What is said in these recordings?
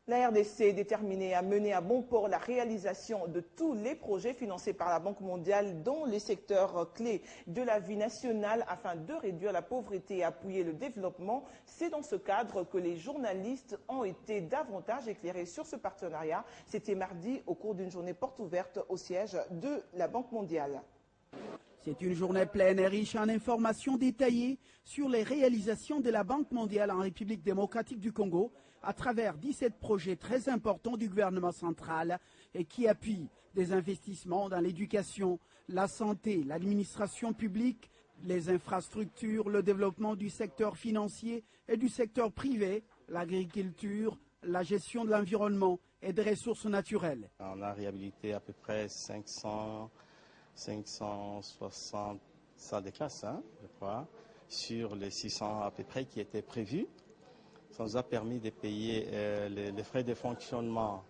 La RDC est déterminée à mener à bon port la réalisation de tous les projets financés par la Banque mondiale dans les secteurs clés de la vie nationale afin de réduire la pauvreté et appuyer le développement. C'est dans ce cadre que les journalistes ont été davantage éclairés sur ce partenariat. C'était mardi au cours d'une journée porte ouverte au siège de la Banque mondiale. C'est une journée pleine et riche en informations détaillées sur les réalisations de la Banque mondiale en République démocratique du Congo à travers 17 projets très importants du gouvernement central et qui appuient des investissements dans l'éducation, la santé, l'administration publique, les infrastructures, le développement du secteur financier et du secteur privé, l'agriculture, la gestion de l'environnement et des ressources naturelles. On a réhabilité à peu près 560 salles de classe, je crois, sur les 600 à peu près qui étaient prévus. Ça nous a permis de payer les frais de fonctionnement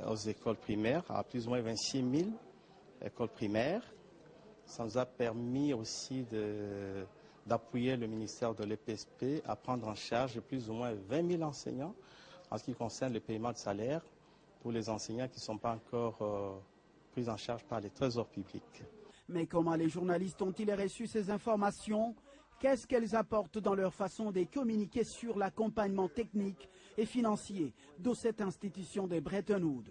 aux écoles primaires, à plus ou moins 26 000 écoles primaires. Ça nous a permis aussi d'appuyer le ministère de l'EPSP à prendre en charge plus ou moins 20 000 enseignants en ce qui concerne le paiement de salaire pour les enseignants qui ne sont pas encore pris en charge par les trésors publics. Mais comment les journalistes ont-ils reçu ces informations? Qu'est-ce qu'elles apportent dans leur façon de communiquer sur l'accompagnement technique et financier de cette institution de Bretton Woods?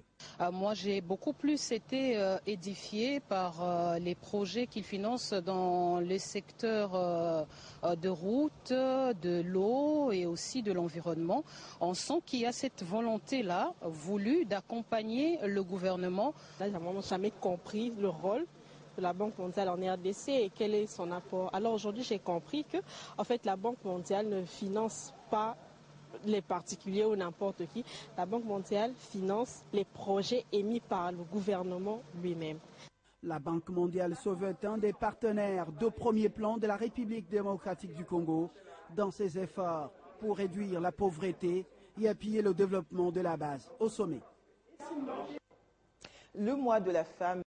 Moi, j'ai beaucoup plus été édifié par les projets qu'ils financent dans les secteurs de route, de l'eau et aussi de l'environnement. On sent qu'il y a cette volonté-là voulue d'accompagner le gouvernement. Là, j'ai vraiment jamais compris le rôle de la Banque mondiale en RDC et quel est son apport. Alors aujourd'hui, j'ai compris que en fait, la Banque mondiale ne finance pas les particuliers ou n'importe qui. La Banque mondiale finance les projets émis par le gouvernement lui-même. La Banque mondiale se veut un des partenaires de premier plan de la République démocratique du Congo dans ses efforts pour réduire la pauvreté et appuyer le développement de la base au sommet. Le mois de la femme